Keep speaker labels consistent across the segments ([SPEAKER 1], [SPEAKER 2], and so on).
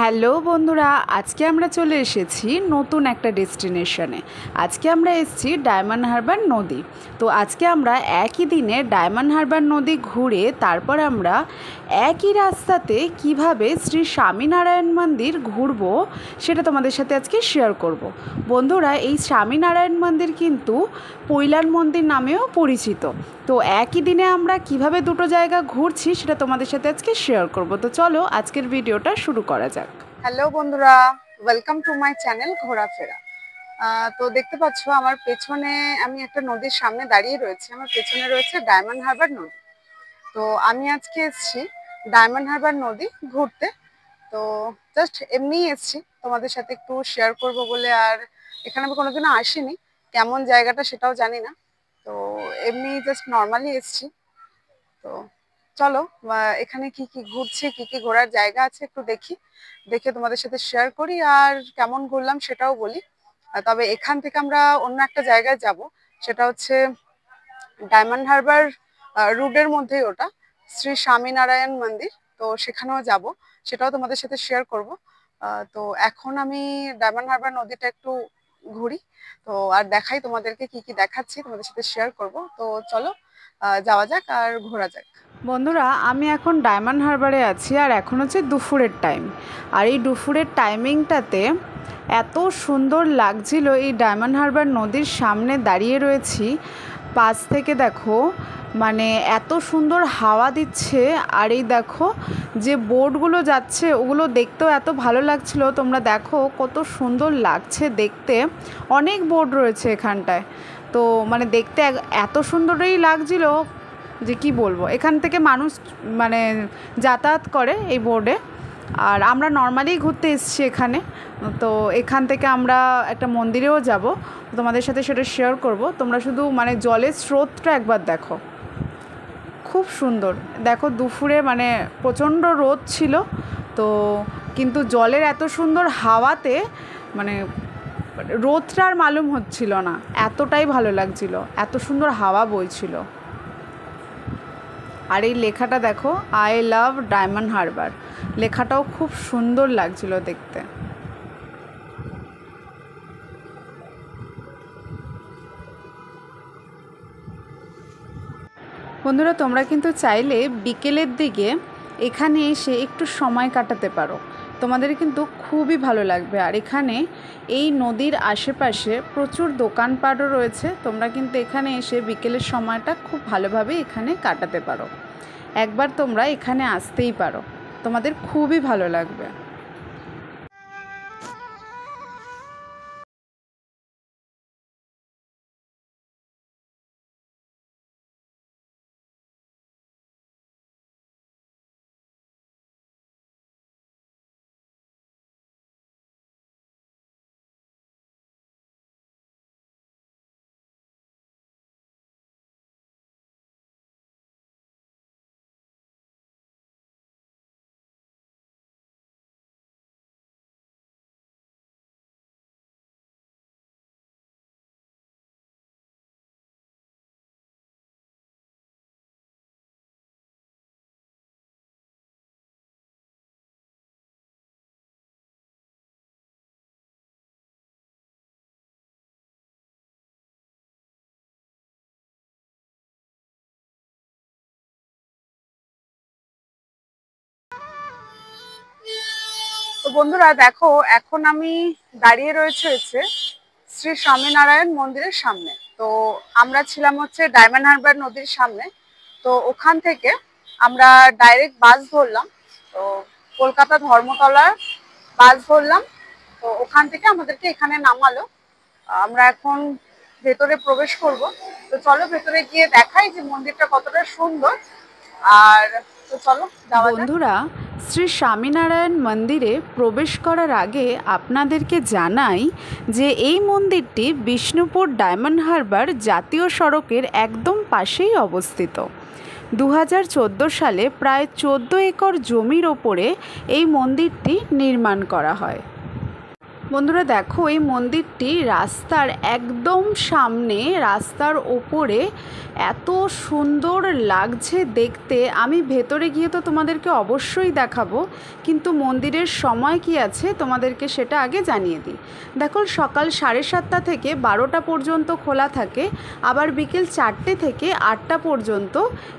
[SPEAKER 1] Hello বন্ধুরা, আজকে আমরা চলে এসেছি নতুন একটা ডেস্টিনেশনে। আজকে আমরা এসেছি ডায়মন্ড হারবার নদী। তো আজকে আমরা একই দিনে ডায়মন্ড হারবার নদী ঘুরে তারপর আমরা একই রাস্তাতে কিভাবে শ্রী স্বামীনারায়ণ মন্দির ঘুরবো সেটা তোমাদের সাথে আজকে শেয়ার করব। বন্ধুরা, এই স্বামীনারায়ণ মন্দির কিন্তু পৈলান মন্দির নামেও পরিচিত। তো একই দিনে আমরা কিভাবে দুটো জায়গা ঘুরছি সেটা তোমাদের সাথে আজকে শেয়ার করব। তো চলো আজকের ভিডিওটা শুরু করা যাক।
[SPEAKER 2] হ্যালো বন্ধুরা, ওয়েলকাম টু মাই চ্যানেল ঘোরাফেরা। তো দেখতে পাচ্ছ আমার পেছনে আমি একটা নদীর সামনে দাঁড়িয়ে রয়েছি। আমার পেছনে রয়েছে ডায়মন্ড হারবার নদী। তো আমি আজকে এসেছি ডায়মন্ড হারবার নদী ঘুরতে। তো জাস্ট এমনিই এসেছি তোমাদের সাথে একটু শেয়ার করব বলে। আর এখানে আমি কোনোদিনও আসিনি, কেমন জায়গাটা সেটাও জানি না। তো এমনি জাস্ট নর্মালি এসেছি। তো চলো এখানে কি কি ঘুরছে, কি কি ঘোরার জায়গা আছে একটু দেখি, দেখে তোমাদের সাথে শেয়ার করি আর কেমন ঘুরলাম সেটাও বলি। তবে এখান থেকে আমরা অন্য একটা জায়গায় যাব, সেটা হচ্ছে ডায়মন্ড হারবার রোডের মধ্যেই ওটা, শ্রী স্বামীনারায়ণ মন্দির। তো সেখানেও যাব, সেটাও তোমাদের সাথে শেয়ার করব। তো এখন আমি ডায়মন্ড হারবার নদীটা একটু ঘুরি, তো আর দেখাই তোমাদেরকে, কি কি দেখাচ্ছি তোমাদের সাথে শেয়ার করব। তো চলো যাওয়া যাক আর ঘোরা যাক।
[SPEAKER 1] বন্ধুরা, আমি এখন ডায়মন্ড হারবারে আছি আর এখন হচ্ছে দুপুরের টাইম। আর এই দুপুরের টাইমিংটাতে এত সুন্দর লাগছিল, এই ডায়মন্ড হারবার নদীর সামনে দাঁড়িয়ে রয়েছি। পাশ থেকে দেখো, মানে এত সুন্দর হাওয়া দিচ্ছে। আর এই দেখো যে বোটগুলো যাচ্ছে ওগুলো দেখতেও এত ভালো লাগছিল। তোমরা দেখো কত সুন্দর লাগছে দেখতে। অনেক বোট রয়েছে এখানটায়। তো মানে দেখতে এত সুন্দরই লাগছিল যে কি বলবো। এখান থেকে মানুষ মানে যাতায়াত করে এই বোর্ডে। আর আমরা নর্মালি ঘুরতে এসেছি এখানে। তো এখান থেকে আমরা একটা মন্দিরেও যাব, তোমাদের সাথে সেটা শেয়ার করব। তোমরা শুধু মানে জলের স্রোতটা একবার দেখো, খুব সুন্দর। দেখো দুপুরে মানে প্রচণ্ড রোদ ছিল, তো কিন্তু জলের এত সুন্দর হাওয়াতে মানে রোদটা আর মালুম হচ্ছিল না, এতটাই ভালো লাগছিল, এত সুন্দর হাওয়া বইছিল। আর এই লেখাটা দেখো, আই লাভ ডায়মন্ড হারবার, লেখাটাও খুব সুন্দর লাগছিল দেখতে। বন্ধুরা, তোমরা কিন্তু চাইলে বিকেলের দিকে এখানে এসে একটু সময় কাটাতে পারো, তোমাদের কিন্তু খুবই ভালো লাগবে। আর এখানে এই নদীর আশেপাশে প্রচুর দোকানপাটও রয়েছে, তোমরা কিন্তু এখানে এসে বিকেলের সময়টা খুব ভালোভাবে এখানে কাটাতে পারো। একবার তোমরা এখানে আসতেই পারো, তোমাদের খুবই ভালো লাগবে।
[SPEAKER 2] তো বন্ধুরা দেখো, এখন আমি দাঁড়িয়ে হচ্ছে শ্রী স্বামীনারায়ণ মন্দিরের সামনে। তো আমরা ছিলাম হচ্ছে ডায়মন্ড হারবার নদীর সামনে। তো ওখান থেকে আমরা ডাইরেক্ট বাস ধরলাম, তো কলকাতা ধর্মতলার বাস ধরলাম। তো ওখান থেকে আমাদেরকে এখানে নামালো। আমরা এখন ভেতরে প্রবেশ করব। তো চলো ভেতরে গিয়ে দেখাই যে মন্দিরটা কতটা সুন্দর। আর তো চলো যাওয়া যাক।
[SPEAKER 1] বন্ধুরা, শ্রী স্বামীনারায়ণ মন্দিরে প্রবেশ করার আগে আপনাদেরকে জানাই যে এই মন্দিরটি বিষ্ণুপুর ডায়মন্ড হারবার জাতীয় সড়কের একদম পাশেই অবস্থিত। 2014 সালে প্রায় 14 একর জমির ওপরে এই মন্দিরটি নির্মাণ করা হয়। বন্ধুরা দেখো, এই মন্দিরটি রাস্তার একদম সামনে, রাস্তার ওপরে এত সুন্দর লাগছে দেখতে। আমি ভেতরে গিয়ে তো তোমাদেরকে অবশ্যই দেখাবো, কিন্তু মন্দিরের সময় কি আছে তোমাদেরকে সেটা আগে জানিয়ে দিই। দেখো, সকাল 7:30 থেকে 12টা পর্যন্ত খোলা থাকে, আবার বিকেল 4টে থেকে 8টা পর্যন্ত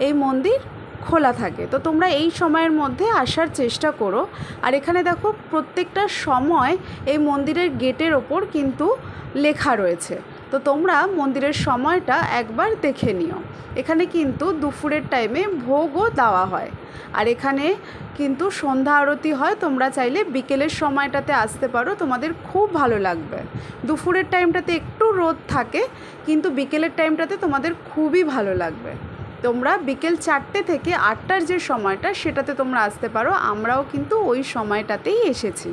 [SPEAKER 1] এই মন্দির খোলা থাকে। তো তোমরা এই সময়ের মধ্যে আসার চেষ্টা করো। আর এখানে দেখো, প্রত্যেকটা সময় এই মন্দিরের গেটের ওপর কিন্তু লেখা রয়েছে, তো তোমরা মন্দিরের সময়টা একবার দেখে নিও। এখানে কিন্তু দুপুরের টাইমে ভোগও দেওয়া হয়, আর এখানে কিন্তু সন্ধ্যা আরতি হয়। তোমরা চাইলে বিকেলের সময়টাতে আসতে পারো, তোমাদের খুব ভালো লাগবে। দুপুরের টাইমটাতে একটু রোদ থাকে, কিন্তু বিকেলের টাইমটাতে তোমাদের খুবই ভালো লাগবে। তোমরা বিকেল 4টে থেকে 8টার যে সময়টা, সেটাতে তোমরা আসতে পারো। আমরাও কিন্তু ওই সময়টাতেই এসেছি।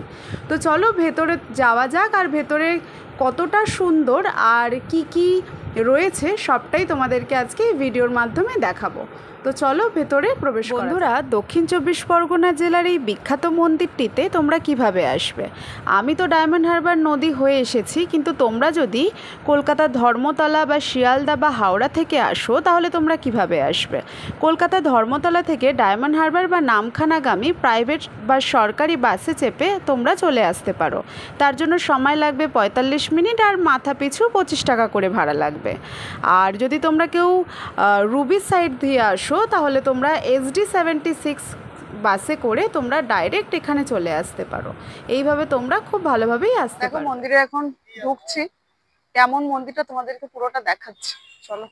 [SPEAKER 1] তো চলো ভেতরে যাওয়া যাক, আর ভেতরে কতটা সুন্দর আর কি কি রয়েছে সবটাই তোমাদেরকে আজকে এই ভিডিওর মাধ্যমে দেখাবো। তো চলো ভেতরে প্রবেশ করা যাক। বন্ধুরা, দক্ষিণ 24 পরগনা জেলার এই বিখ্যাত মন্দিরটিতে তোমরা কিভাবে আসবে? আমি তো ডায়মন্ড হারবার নদী হয়ে এসেছি, কিন্তু তোমরা যদি কলকাতা ধর্মতলা বা শিয়ালদা বা হাওড়া থেকে আসো, তাহলে তোমরা কিভাবে আসবে? কলকাতা ধর্মতলা থেকে ডায়মন্ড হারবার বা নামখানাগামী প্রাইভেট বা সরকারি বাসে চেপে তোমরা চলে আসতে পারো। তার জন্য সময় লাগবে 45 মিনিট, আর মাথা পিছু 25 টাকা করে ভাড়া লাগবে। আর যদি তোমরা কেউ রুবি সাইড দিয়ে আসো, তাহলে তোমরা SD 76 বাসে করে তোমরা ডাইরেক্ট এখানে চলে আসতে পারো। এইভাবে তোমরা খুব ভালোভাবেই আসতে পারো।
[SPEAKER 2] দেখো, মন্দিরে এখন ঢুকছি, কেমন মন্দিরটা তোমাদেরকে পুরোটা দেখাচ্ছি, চলো।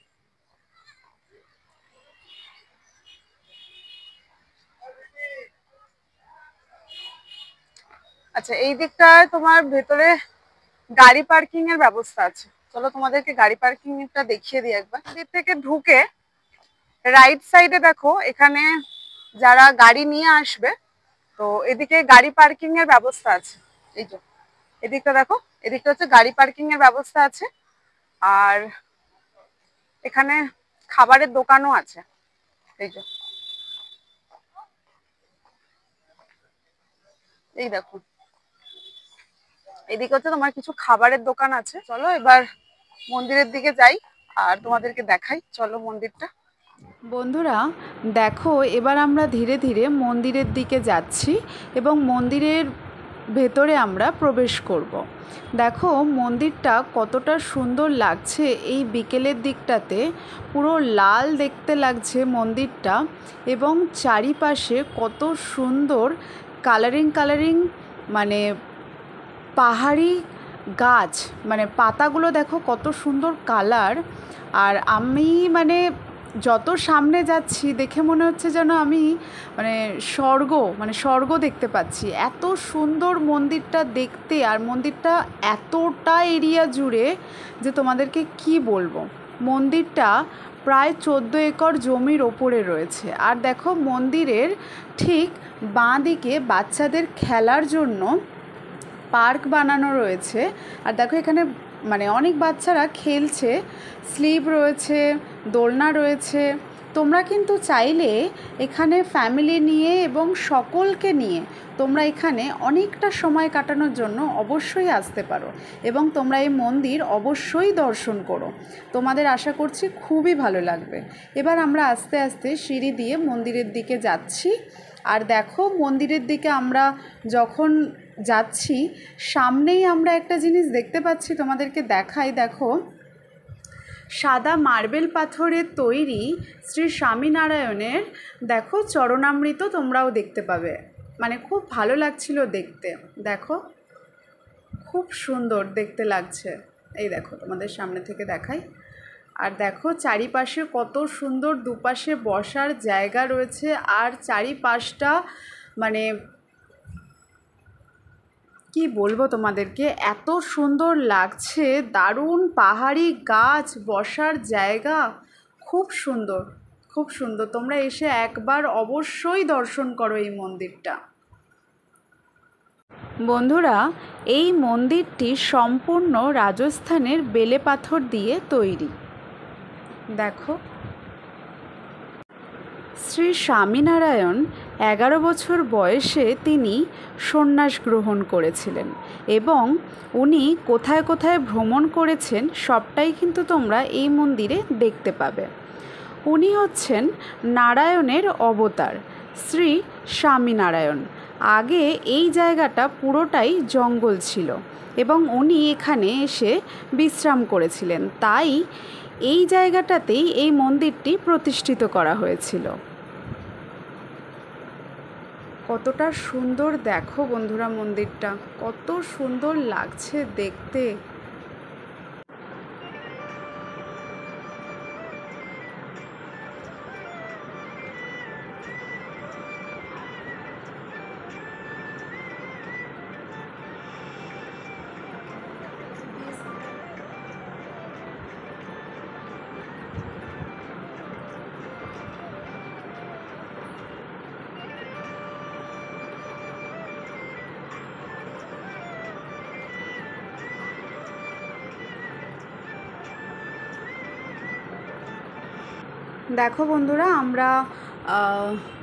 [SPEAKER 2] আচ্ছা, এই দিকটায় তোমার ভেতরে গাড়ি পার্কিং এর ব্যবস্থা আছে। চলো তোমাদেরকে গাড়ি পার্কিং টা দেখিয়ে দিই একবার। এদিক থেকে ঢুকে রাইট সাইডে দেখো, এখানে যারা গাড়ি নিয়ে আসবে, তো এদিকে গাড়ি পার্কিং এর ব্যবস্থা আছে। এই যে এদিকটা দেখো, এদিকটা হচ্ছে গাড়ি পার্কিং এর ব্যবস্থা আছে। আর এখানে খাবারের দোকানও আছে। এই যে, এই দেখো, এদিকে হচ্ছে তোমার কিছু খাবারের দোকান আছে। চলো এবার মন্দিরের দিকে যাই আর তোমাদেরকে দেখাই। চলো মন্দিরটা।
[SPEAKER 1] বন্ধুরা দেখো, এবার আমরা ধীরে ধীরে মন্দিরের দিকে যাচ্ছি এবং মন্দিরের ভেতরে আমরা প্রবেশ করব। দেখো মন্দিরটা কতটা সুন্দর লাগছে এই বিকেলের দিকটাতে, পুরো লাল দেখতে লাগছে মন্দিরটা, এবং চারিপাশে কত সুন্দর কালারিং কালারিং মানে পাহাড়ি গাছ, মানে পাতাগুলো দেখো কত সুন্দর কালার। আর আমি যত সামনে যাচ্ছি দেখে মনে হচ্ছে যেন আমি স্বর্গ দেখতে পাচ্ছি। এত সুন্দর মন্দিরটা দেখতে, আর মন্দিরটা এতটা এরিয়া জুড়ে যে তোমাদেরকে কি বলবো। মন্দিরটা প্রায় 14 একর জমির ওপরে রয়েছে। আর দেখো, মন্দিরের ঠিক বাঁ দিকে বাচ্চাদের খেলার জন্য পার্ক বানানো রয়েছে। আর দেখো, এখানে অনেক বাচ্চারা খেলছে, স্লিপ রয়েছে, দোলনা রয়েছে। তোমরা কিন্তু চাইলে এখানে ফ্যামিলি নিয়ে এবং সকলকে নিয়ে তোমরা এখানে অনেকটা সময় কাটানোর জন্য অবশ্যই আসতে পারো, এবং তোমরা এই মন্দির অবশ্যই দর্শন করো। তোমাদের আশা করছি খুবই ভালো লাগবে। এবার আমরা আস্তে আস্তে সিঁড়ি দিয়ে মন্দিরের দিকে যাচ্ছি। আর দেখো, মন্দিরের দিকে আমরা যখন যাচ্ছি, সামনেই আমরা একটা জিনিস দেখতে পাচ্ছি, তোমাদেরকে দেখাই। দেখো, সাদা মার্বেল পাথরের তৈরি শ্রী স্বামীনারায়ণের দেখো চরণামৃত তোমরাও দেখতে পাবে। খুব ভালো লাগছিল দেখতে। দেখো, খুব সুন্দর দেখতে লাগছে। এই দেখো, তোমাদের সামনে থেকে দেখাই। আর দেখো চারিপাশে কত সুন্দর, দুপাশে বসার জায়গা রয়েছে, আর চারিপাশটা কি বলবো তোমাদেরকে, এত সুন্দর লাগছে। দারুণ পাহাড়ি গাছ, বসার জায়গা, খুব সুন্দর, খুব সুন্দর। তোমরা এসে একবার অবশ্যই দর্শন করো এই মন্দিরটা। বন্ধুরা, এই মন্দিরটি সম্পূর্ণ রাজস্থানের বেলে পাথর দিয়ে তৈরি। দেখো, শ্রী স্বামীনারায়ণ 11 বছর বয়সে তিনি সন্ন্যাস গ্রহণ করেছিলেন এবং উনি কোথায় কোথায় ভ্রমণ করেছেন সবটাই কিন্তু তোমরা এই মন্দিরে দেখতে পাবে। উনি হচ্ছেন নারায়ণের অবতার, শ্রী স্বামীনারায়ণ। আগে এই জায়গাটা পুরোটাই জঙ্গল ছিল এবং উনি এখানে এসে বিশ্রাম করেছিলেন, তাই এই জায়গাটাতেই এই মন্দিরটি প্রতিষ্ঠিত করা হয়েছিল। কতটা সুন্দর দেখো বন্ধুরা, মন্দিরটা কত সুন্দর লাগছে দেখতে। দেখো বন্ধুরা, আমরা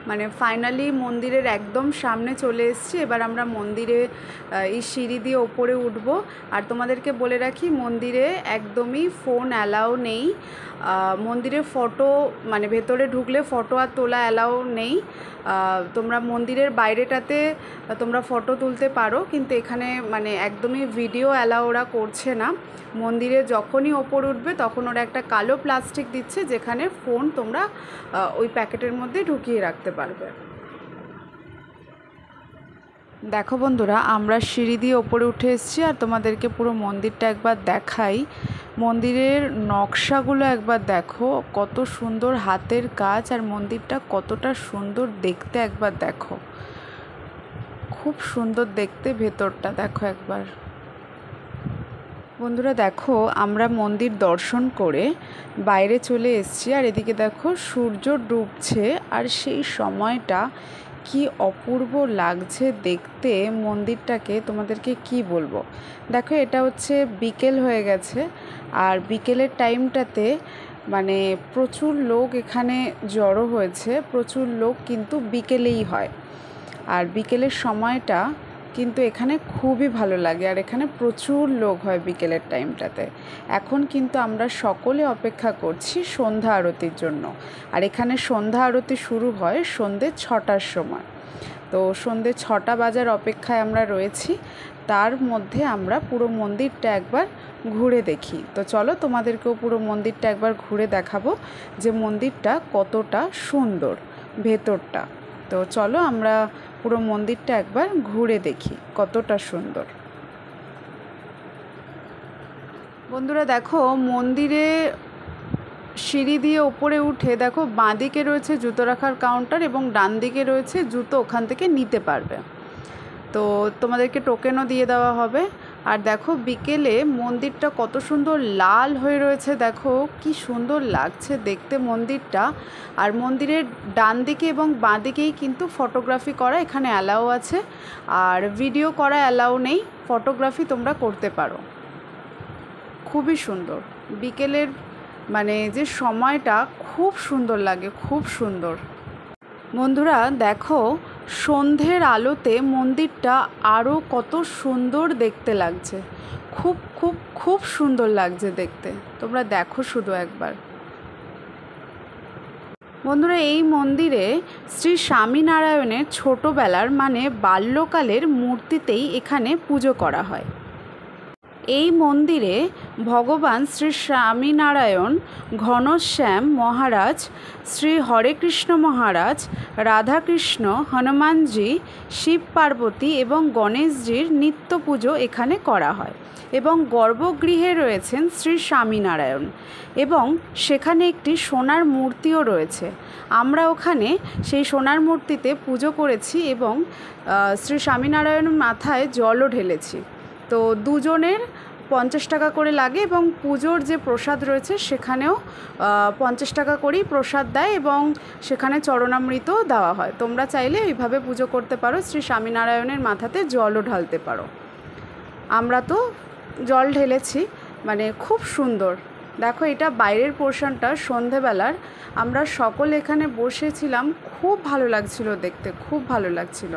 [SPEAKER 1] মানে ফাইনালি মন্দিরের একদম সামনে চলে এসেছি। এবার আমরা মন্দিরে এই সিঁড়ি দিয়ে ওপরে উঠব। আর তোমাদেরকে বলে রাখি, মন্দিরে একদমই ফোন অ্যালাউ নেই। মন্দিরে ফটো মানে ভেতরে ঢুকলে ফটো আর তোলা অ্যালাউ নেই। তোমরা মন্দিরের বাইরেটাতে তোমরা ফটো তুলতে পারো, কিন্তু এখানে মানে একদমই ভিডিও অ্যালাউ ওরা করছে না। মন্দিরে যখনই ওপর উঠবে তখন ওরা একটা কালো প্লাস্টিক দিচ্ছে, যেখানে ফোন তোমরা ওই প্যাকেটের মধ্যে ঢুকিয়ে রাখতে পারবে। দেখো বন্ধুরা, আমরা সিঁড়ি দিয়ে ওপরে উঠে এসেছি আর তোমাদেরকে পুরো মন্দিরটা একবার দেখাই। মন্দিরের নকশাগুলো একবার দেখো, কত সুন্দর হাতের কাজ, আর মন্দিরটা কতটা সুন্দর দেখতে একবার দেখো। খুব সুন্দর দেখতে ভেতরটা, দেখো একবার। বন্ধুরা দেখো, আমরা মন্দির দর্শন করে বাইরে চলে এসেছি আর এদিকে দেখো সূর্য ডুবছে, আর সেই সময়টা কি অপূর্ব লাগছে দেখতে মন্দিরটাকে, তোমাদেরকে কি বলবো। দেখো, এটা হচ্ছে বিকেল হয়ে গেছে, আর বিকেলের টাইমটাতে মানে প্রচুর লোক এখানে জড়ো হয়েছে। প্রচুর লোক কিন্তু বিকেলেই হয়, আর বিকেলের সময়টা কিন্তু এখানে খুবই ভালো লাগে, আর এখানে প্রচুর লোক হয় বিকেলের টাইমটাতে। এখন কিন্তু আমরা সকলে অপেক্ষা করছি সন্ধ্যা আরতির জন্য, আর এখানে সন্ধ্যা আরতি শুরু হয় সন্ধ্যে 6টার সময়। তো সন্ধ্যে 6টা বাজার অপেক্ষায় আমরা রয়েছি। তার মধ্যে আমরা পুরো মন্দিরটা একবার ঘুরে দেখি। তো চলো, তোমাদেরকেও পুরো মন্দিরটা একবার ঘুরে দেখাবো যে মন্দিরটা কতটা সুন্দর ভেতরটা। তো চলো আমরা পুরো মন্দিরটা একবার ঘুরে দেখি কতটা সুন্দর। বন্ধুরা দেখো, মন্দিরে সিঁড়ি দিয়ে ওপরে উঠে দেখো বাঁদিকে রয়েছে জুতো রাখার কাউন্টার এবং ডান দিকে রয়েছে জুতো ওখান থেকে নিতে পারবে। তো তোমাদেরকে টোকেনও দিয়ে দেওয়া হবে। আর দেখো বিকেলে মন্দিরটা কত সুন্দর লাল হয়ে রয়েছে, দেখো কি সুন্দর লাগছে দেখতে মন্দিরটা। আর মন্দিরের ডান দিকে এবং বাঁ দিকেই কিন্তু ফটোগ্রাফি করা এখানে অ্যালাউ আছে, আর ভিডিও করা অ্যালাউ নেই। ফটোগ্রাফি তোমরা করতে পারো। খুবই সুন্দর বিকেলের মানে যে সময়টা, খুব সুন্দর লাগে, খুব সুন্দর। বন্ধুরা দেখো, সন্ধ্যের আলোতে মন্দিরটা আরও কত সুন্দর দেখতে লাগছে। খুব খুব খুব সুন্দর লাগছে দেখতে, তোমরা দেখো শুধু একবার। বন্ধুরা, এই মন্দিরে শ্রী স্বামীনারায়ণের ছোটোবেলার মানে বাল্যকালের মূর্তিতেই এখানে পুজো করা হয়। এই মন্দিরে ভগবান শ্রী স্বামীনারায়ণ, ঘনশ্যাম মহারাজ, শ্রী হরেকৃষ্ণ মহারাজ, রাধাকৃষ্ণ, হনুমানজি, শিব পার্বতী এবং গণেশজির নিত্য পুজো এখানে করা হয়। এবং গর্ভগৃহে রয়েছেন শ্রী স্বামীনারায়ণ, এবং সেখানে একটি সোনার মূর্তিও রয়েছে। আমরা ওখানে সেই সোনার মূর্তিতে পুজো করেছি এবং শ্রী স্বামীনারায়ণের মাথায় জলও ঢেলেছি। তো দুজনের 50 টাকা করে লাগে, এবং পুজোর যে প্রসাদ রয়েছে সেখানেও 50 টাকা করেই প্রসাদ দেয়, এবং সেখানে চরণামৃতও দেওয়া হয়। তোমরা চাইলে এইভাবে পুজো করতে পারো, শ্রী স্বামীনারায়ণের মাথাতে জলও ঢালতে পারো। আমরা তো জল ঢেলেছি, মানে খুব সুন্দর দেখো এটা বাইরের পোর্শনটা, সন্ধেবেলার আমরা সকল এখানে বসেছিলাম, খুব ভালো লাগছিল দেখতে, খুব ভালো লাগছিল।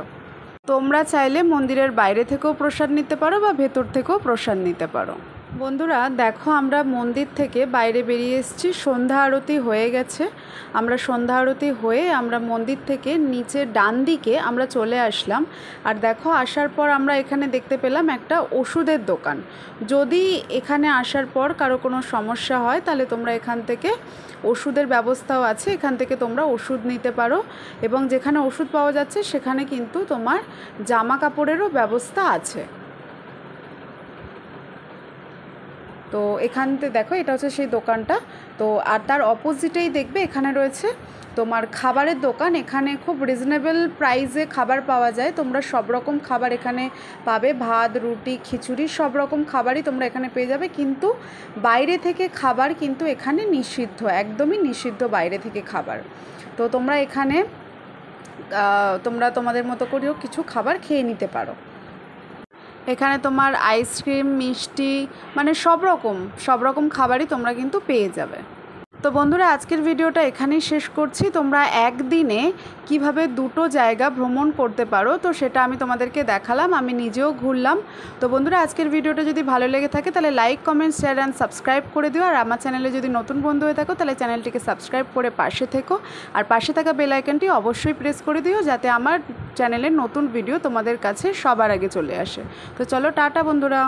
[SPEAKER 1] তোমরা চাইলে মন্দিরের বাইরে থেকেও প্রসাদ নিতে পারো বা ভেতর থেকেও প্রসাদ নিতে পারো। বন্ধুরা দেখো আমরা মন্দির থেকে বাইরে বেরিয়ে এসেছি, সন্ধ্যা আরতি হয়ে গেছে। আমরা সন্ধ্যা আরতি হয়ে আমরা মন্দির থেকে নিচে ডান দিকে আমরা চলে আসলাম। আর দেখো আসার পর আমরা এখানে দেখতে পেলাম একটা ওষুধের দোকান। যদি এখানে আসার পর কারো কোনো সমস্যা হয় তাহলে তোমরা এখান থেকে ওষুধের ব্যবস্থাও আছে, এখান থেকে তোমরা ওষুধ নিতে পারো। এবং যেখানে ওষুধ পাওয়া যাচ্ছে সেখানে কিন্তু তোমার জামা কাপড়েরও ব্যবস্থা আছে। তো এখানতে দেখো এটা হচ্ছে সেই দোকানটা। তো আর তার অপোজিটেই দেখবে এখানে রয়েছে তোমার খাবারের দোকান। এখানে খুব রিজনেবল প্রাইসে খাবার পাওয়া যায়, তোমরা সব রকম খাবার এখানে পাবে, ভাত, রুটি, খিচুড়ি, সব রকম খাবারই তোমরা এখানে পেয়ে যাবে। কিন্তু বাইরে থেকে খাবার কিন্তু এখানে নিষিদ্ধ, একদমই নিষিদ্ধ বাইরে থেকে খাবার। তো তোমরা এখানে তোমরা তোমাদের মতো করেও কিছু খাবার খেয়ে নিতে পারো। এখানে তোমার আইসক্রিম, মিষ্টি, মানে সব রকম খাবারই তোমরা কিন্তু পেয়ে যাবে। তো বন্ধুরা আজকের ভিডিওটা এখানেই শেষ করছি। তোমরা একদিনে কিভাবে দুটো জায়গা ভ্রমণ করতে পারো তো সেটা আমি তোমাদেরকে দেখালাম, আমি নিজেও ঘুরলাম। তো বন্ধুরা আজকের ভিডিওটা যদি ভালো লেগে থাকে তাহলে like, comment, share and subscribe করে দিও। আর আমার চ্যানেলে যদি নতুন বন্ধু হয়ে থাকো তাহলে চ্যানেলটিকে সাবস্ক্রাইব করে পাশে থেকো। আর পাশে থাকা বেল আইকনটি অবশ্যই প্রেস করে দিও যাতে আমার চ্যানেলের নতুন ভিডিও তোমাদের কাছে সবার আগে চলে আসে। তো চলো টাটা বন্ধুরা।